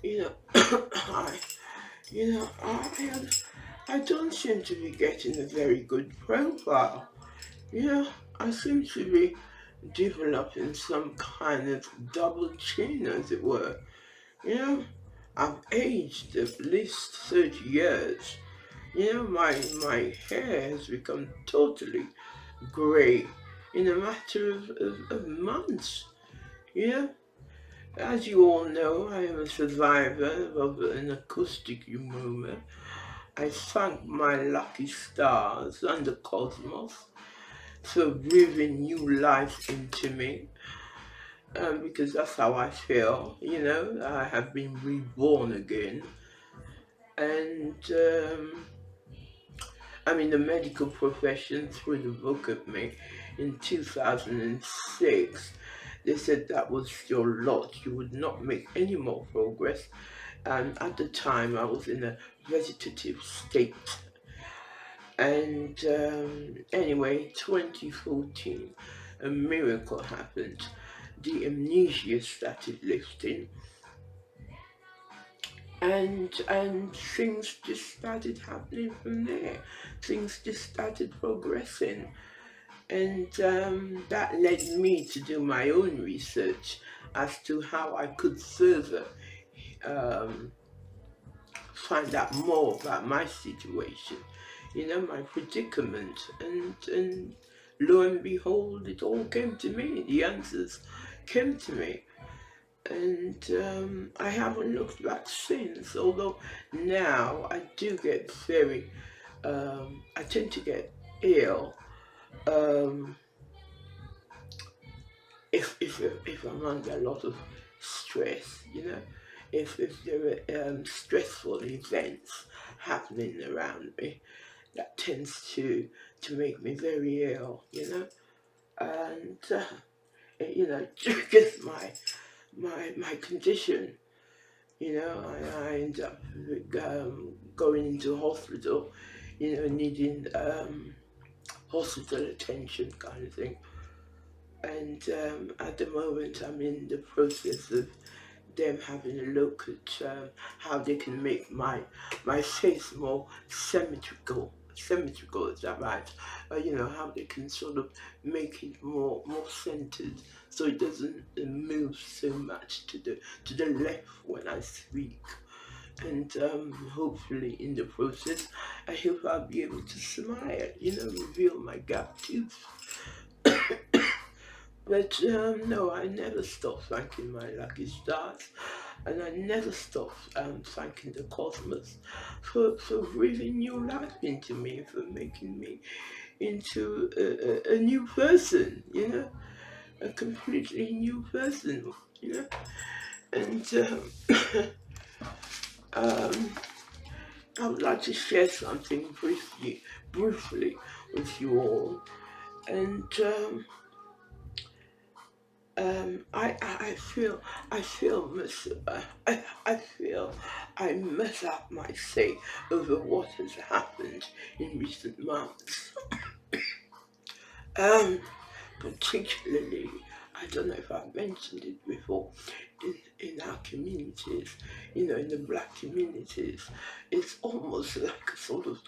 You know, I don't seem to be getting a very good profile. You know, I seem to be developing some kind of double chin, as it were. You know, I've aged at least 30 years. You know, my hair has become totally grey in a matter of months. You know, as you all know, I am a survivor of an acoustic pneumonia. I thank my lucky stars and the cosmos for breathing new life into me, because that's how I feel. You know, I have been reborn again, and I mean the medical profession threw the book at me in 2006. They said that was your lot. You would not make any more progress. And at the time, I was in a vegetative state. And anyway, 2014, a miracle happened. The amnesia started lifting, and things just started happening from there. Things just started progressing, and that led me to do my own research as to how I could further um, find out more about my situation, you know, my predicament, and lo and behold, it all came to me. The answers came to me, and I haven't looked back since. Although now I do get very, I tend to get ill um, if I'm under a lot of stress, you know, if there are stressful events happening around me, that tends to make me very ill, you know, and you know, just my condition, you know, I end up going into hospital, you know, needing hospital attention kind of thing. And at the moment, I'm in the process of them having a look at how they can make my face more symmetrical. Symmetrical, is that right? You know, how they can sort of make it more centered, so it doesn't move so much to the left when I speak. And hopefully, in the process, I hope I'll be able to smile. You know, reveal my gap tooth. But no, I never stop thanking my lucky stars, and I never stop thanking the cosmos for breathing new life into me, for making me into a new person, you know, a completely new person, you know. And um, I would like to share something briefly with you all. And I feel I feel I mess up my say over what has happened in recent months. Um, Particularly, I don't know if I've mentioned it before, in our communities, you know, in the black communities, it's almost like a sort of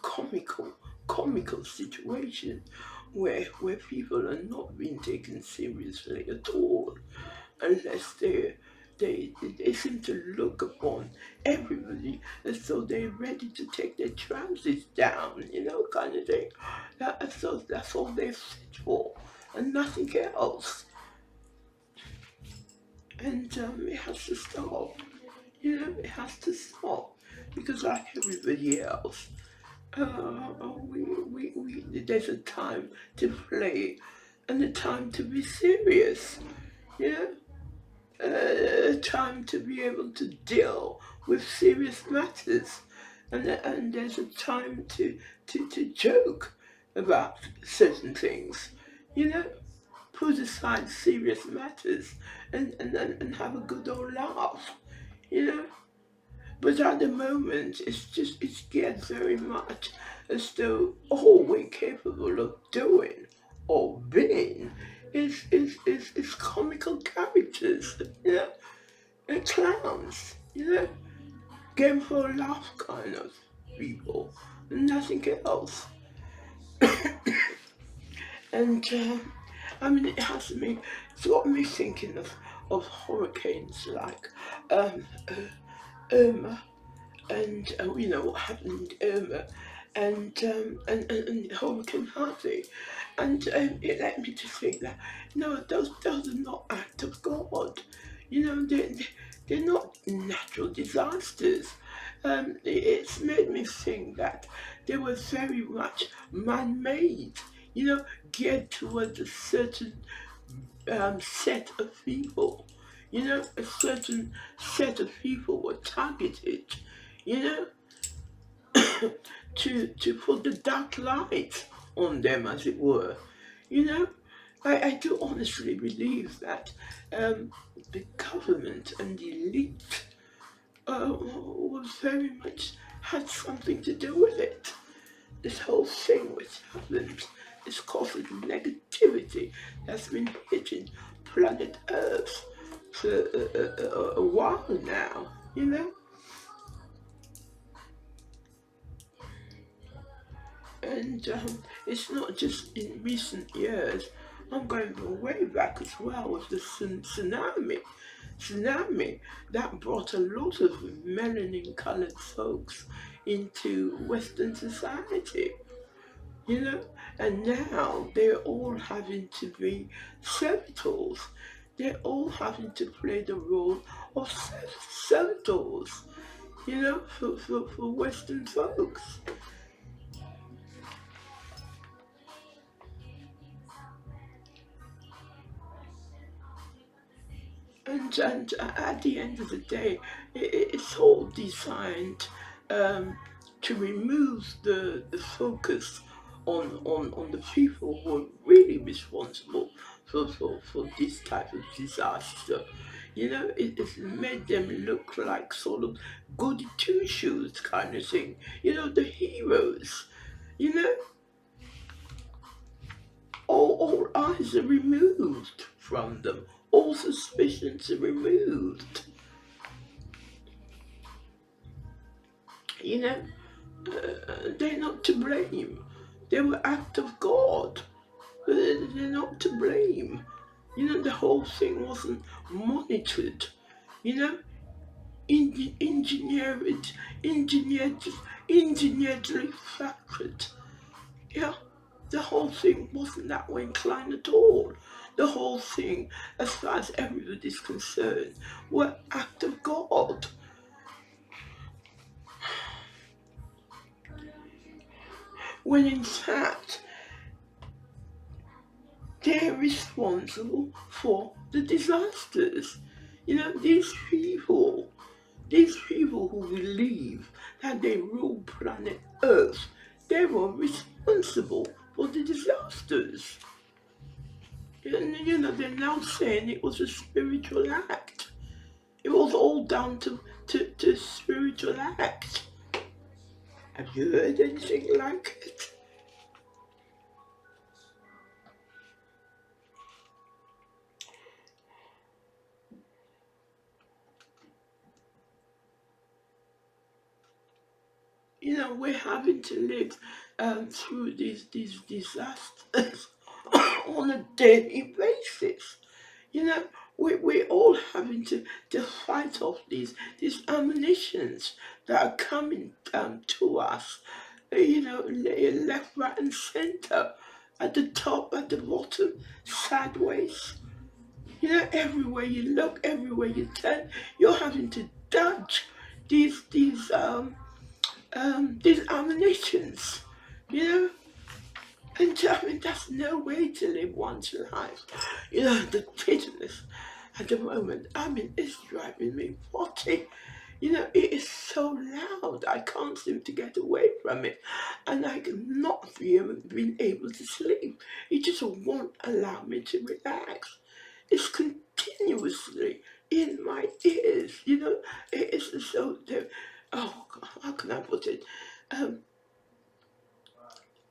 comical comical situation where people are not being taken seriously at all, unless they seem to look upon everybody as though they're ready to take their trousers down, you know, kind of thing. That's all they're fit for, and nothing else. And it has to stop. You know, it has to stop, because like everybody else, there's a time to play and a time to be serious. You know, time to be able to deal with serious matters, and there's a time to joke about certain things, you know, put aside serious matters and have a good old laugh, you know. But at the moment, it's get very much as though all we're capable of doing or being is comical characters, you know, and clowns, you know, game for a laugh kind of people, nothing else. And I mean, it's got me thinking of hurricanes like um, Irma, and you know what happened in Irma, and Hurricane Harvey, and it led me to think that no, those are not act of God. You know, they're not natural disasters. It's made me think that they were very much man-made. You know, geared towards a certain set of people. You know, a certain set of people were targeted. You know, to put the dark light on them, as it were. You know, I do honestly believe that um, the government and the elite was very much had something to do with it. This whole thing which happened is causing negativity that's been hitting planet Earth for a while now, you know? And it's not just in recent years. I'm going way back as well with the tsunami that brought a lot of melanin colored folks into Western society, you know, and now they're all having to be servitors. They're all having to play the role of servitors, you know, for Western folks. And at the end of the day, it's all designed um, to remove the focus on the people who are really responsible for this type of disaster. You know, it's made them look like sort of goody two shoes kind of thing. You know, the heroes. You know, all eyes are removed from them. All suspicions are removed. You know, they're not to blame. They were act of God. They're not to blame. You know, the whole thing wasn't monitored. You know, engineered, engineered, engineeredly factored. Yeah, the whole thing wasn't that way inclined at all. The whole thing, as far as everybody's concerned, were act of God. When in fact, they're responsible for the disasters. You know, these people who believe that they rule planet Earth, they were responsible for the disasters. And you know, they're now saying it was a spiritual act. It was all down to spiritual act. Have you heard anything like it? You know, we're having to live through these disasters on a daily basis. You know, we're all having to fight off these ammunitions that are coming to us, you know, left, right, and center, at the top, at the bottom, sideways. You know, everywhere you look, everywhere you turn, you're having to dodge these ammunitions. You know, and I mean, that's no way to live one's life. You know, the bitterness at the moment, I mean, it's driving me potty. You know, it is so loud, I can't seem to get away from it. And I cannot being able to sleep. It just won't allow me to relax. It's continuously in my ears, you know. It is so, oh, how can I put it? Um,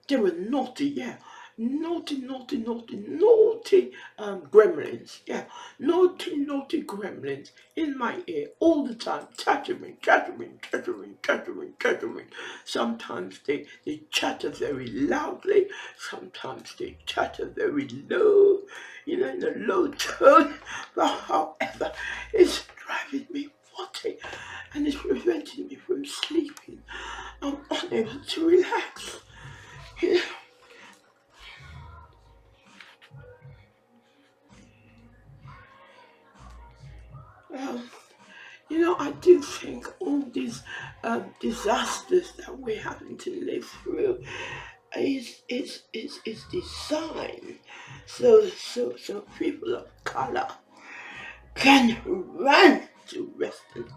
they were naughty, yeah. naughty gremlins. Yeah, naughty gremlins in my ear all the time, chattering. Sometimes they chatter very loudly, sometimes they chatter very low, in a low tone. But however, it's driving me watty and it's preventing me from sleeping. I'm unable to relax. Yeah. Um, I do think all these disasters that we're having to live through is designed so people of color can run to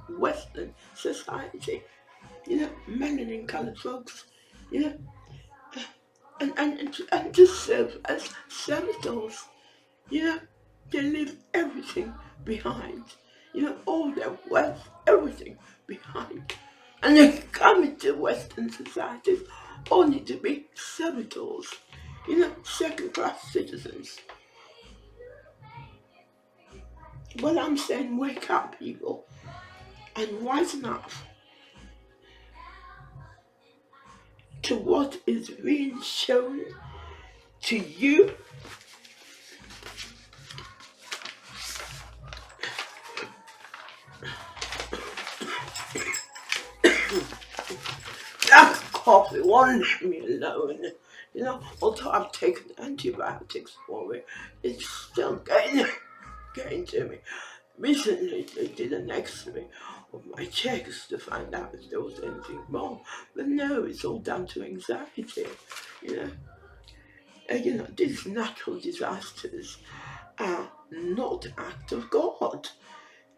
Western society. Melanin colored folks, you know, and to serve as servitors. You know, they leave everything behind. All their wealth, everything behind. And they come into Western societies only to be servitors. Second class citizens. Well, I'm saying wake up, people, and wisen up to what is being shown to you. That coffee won't leave me alone. Although I've taken antibiotics for it, it's still getting to me. Recently, they did an X-ray of my checks to find out if there was anything wrong, but no, it's all down to anxiety. You know, these natural disasters are not act of God.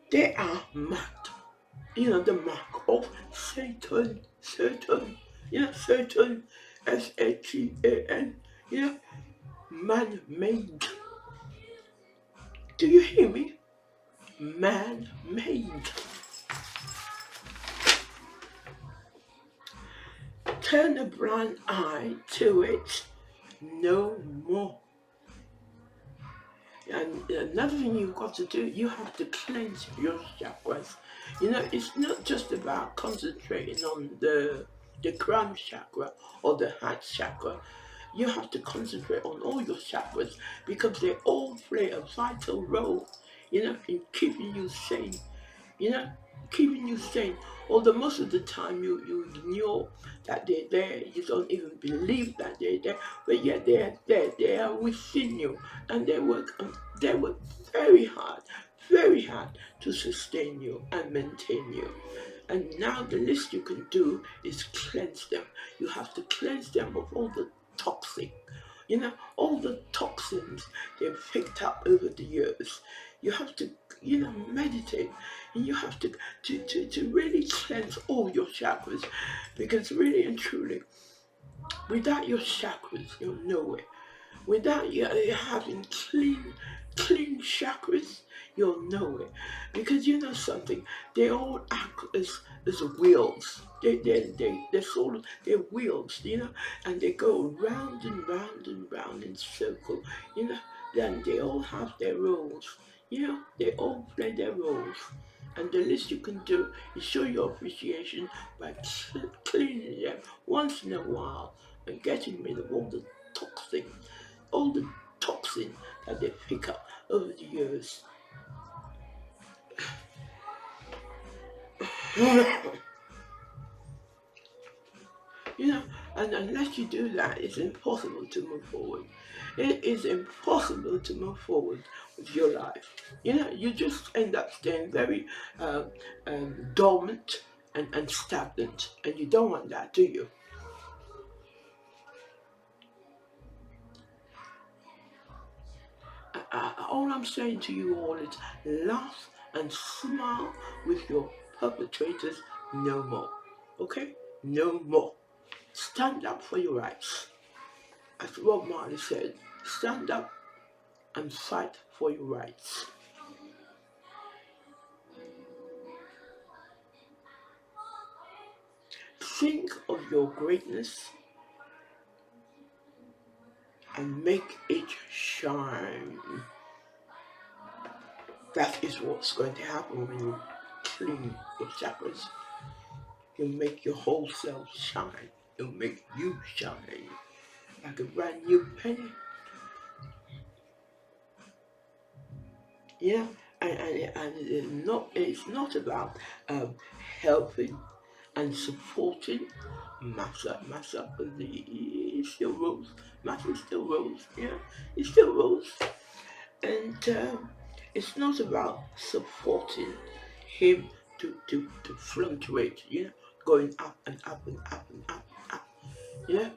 They are marked. The mark of Satan. Satan. Satan. Satan. Man-made. Do you hear me? Man-made. Turn a blind eye to it no more. And another thing you've got to do, you have to cleanse your chakras. It's not just about concentrating on the crown chakra or the heart chakra. You have to concentrate on all your chakras because they all play a vital role, in keeping you sane, you know, keeping you sane. Although most of the time you ignore that they're there, you don't even believe that they're there, but yet they're there, they are within you, and they work very hard to sustain you and maintain you. And now the least you can do is cleanse them. You have to cleanse them of all the toxic, all the toxins they've picked up over the years. You have to, meditate, and you have to really cleanse all your chakras, because really and truly, without your chakras, you're nowhere. Without you having clean chakras, you'll know it. Because you know something, they all act as wheels. They're sort of, they're wheels, and they go round and round and round in circle, you know. Then they all have their roles, they all play their roles. And the least you can do is show your appreciation by cleaning them once in a while and getting rid of all the toxin that they pick up over the years. And unless you do that, it's impossible to move forward. It is impossible to move forward with your life. You just end up staying very dormant and stagnant, and you don't want that, do you? All I'm saying to you all is laugh and smile with your perpetrators no more. Okay? No more. Stand up for your rights. As Rob Marley said, stand up and fight for your rights. Think of your greatness and make it shine. That is what's going to happen when you clean your chakras. You'll make your whole self shine. It'll make you shine like a brand new penny. Yeah, and it's not about helping and supporting massa, but it still rose. Massa still rose, yeah, it still rose. And it's not about supporting him to fluctuate, you know, going up and up and up and up and up. Yeah,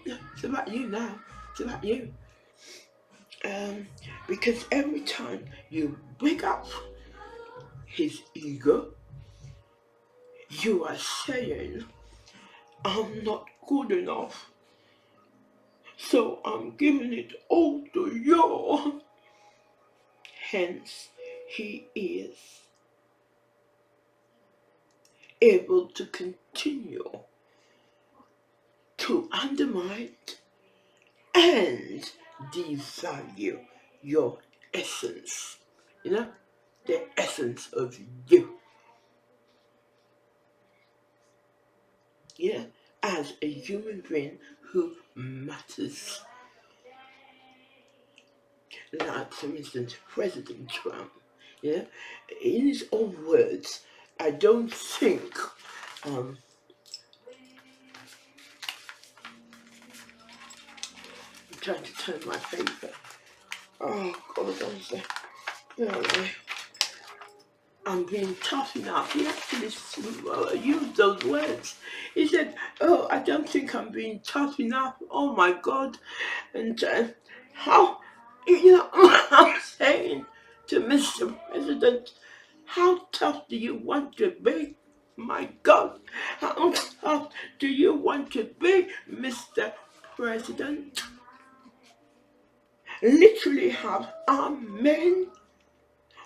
yeah, it's about you now. It's about you. Because every time you wake up his ego, you are saying, I'm not good enough, so I'm giving it all to you. Hence, he is able to continue to undermine and devalue your essence. You know, the essence of you. Yeah, as a human being who matters. Like, for instance, President Trump, yeah, in his own words, I don't think, I'm trying to turn my paper. Oh, God, I'm being tough enough. He actually used those words. He said, oh, I don't think I'm being tough enough. Oh, my God. And how, you know, I'm saying to Mr. President, how tough do you want to be? My God, how tough do you want to be, Mr. President? Literally have armed men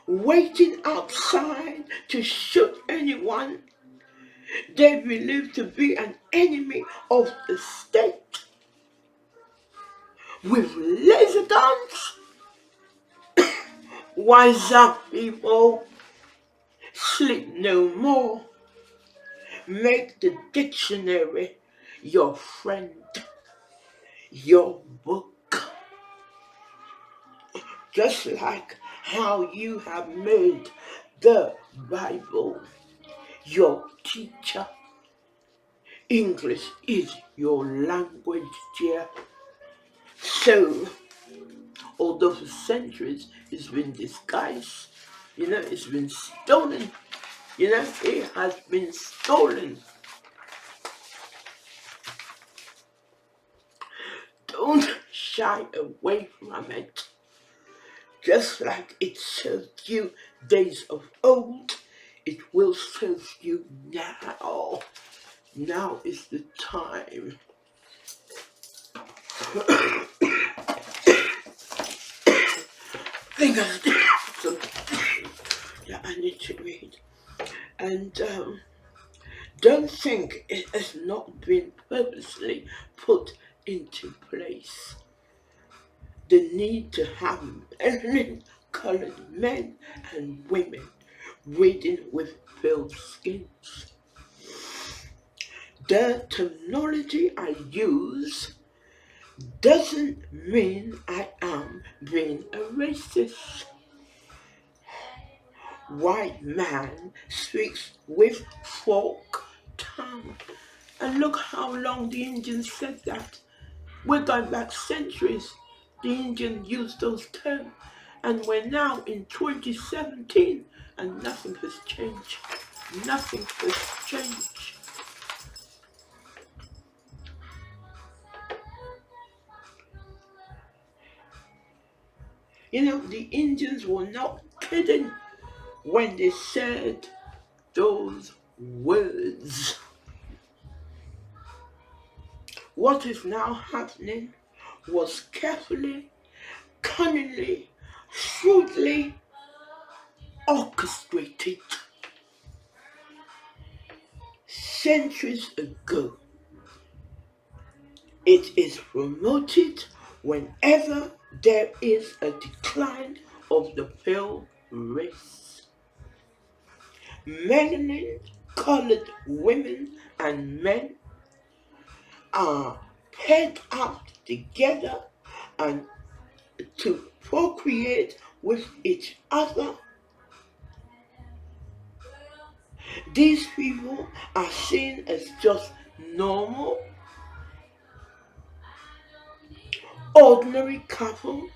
waiting outside to shoot anyone they believe to be an enemy of the state with laser guns. Wise up, people. Sleep no more. Make the dictionary your friend, your book. Just like how you have made the Bible your teacher. English is your language, dear. So, although for centuries it's been disguised, you know, it's been stolen, you know, it has been stolen. Don't shy away from it. Just like it served you days of old, it will serve you now. Now is the time. Yeah, I need to read. And don't think it has not been purposely put into place. The need to have melanin-colored men and women reading with pale skins. The terminology I use doesn't mean I am being a racist. White man speaks with folk tongue. And look how long the Indians said that. We're going back centuries. The Indians used those terms. And we're now in 2017 and nothing has changed. Nothing has changed. You know, the Indians were not kidding when they said those words. What is now happening was carefully, cunningly, shrewdly orchestrated centuries ago. It is promoted whenever there is a decline of the pale race. Melanin colored women and men are paired up together and to procreate with each other. These people are seen as just normal, ordinary couple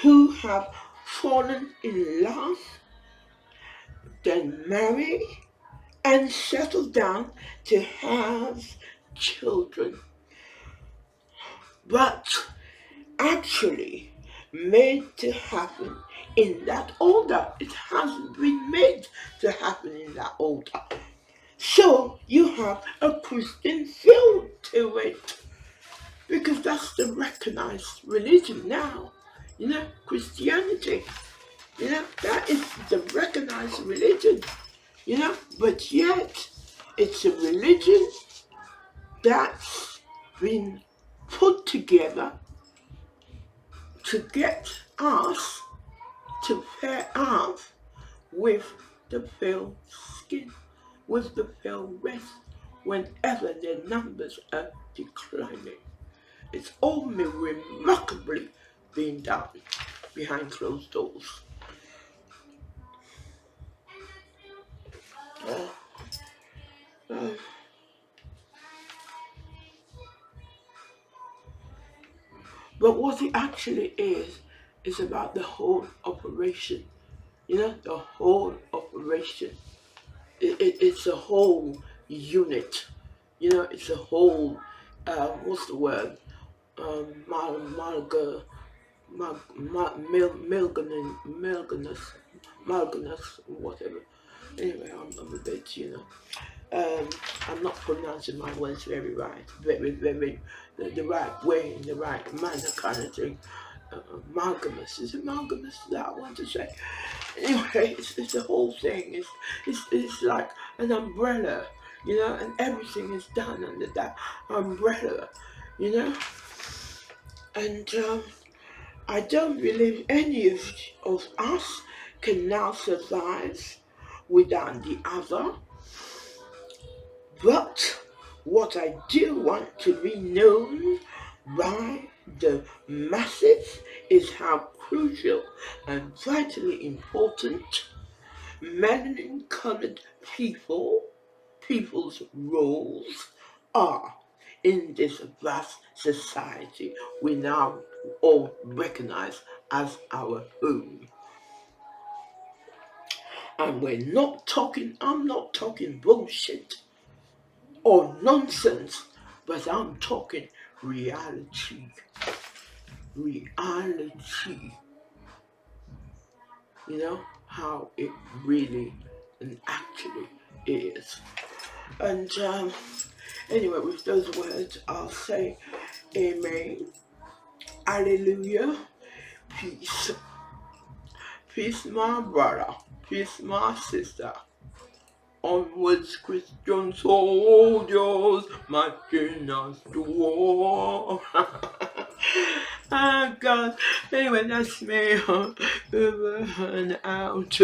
who have fallen in love, then marry and settle down to have children. But actually made to happen in that order. It hasn't been made to happen in that order. So you have a Christian feel to it because that's the recognized religion now. Christianity. That is the recognized religion. But yet it's a religion that's been put together to get us to pair off with the pale skin, with the pale race, whenever their numbers are declining. It's all remarkably being done behind closed doors. Uh, uh, but what it actually is about the whole operation. The whole operation. It's a whole unit. It's a whole, what's the word? Malganus, whatever. Anyway, I'm a bit, I'm not pronouncing my words very right, very, the right way, in the right manner kind of thing. Amalgamous, is it amalgamous that I want to say? Anyway, it's the whole thing. It's like an umbrella, and everything is done under that umbrella, you know. And I don't believe any of us can now survive without the other. But what I do want to be known by the masses is how crucial and vitally important melanin-colored people's roles are in this vast society we now all recognize as our own. And I'm not talking bullshit or nonsense, but I'm talking reality. Reality. How it really and actually is. And anyway, with those words, I'll say amen, hallelujah, peace. Peace, my brother. Peace, my sister. Onwards, Christian soldiers, marching us to war. Oh, God. Anyway, that's me. Over and out.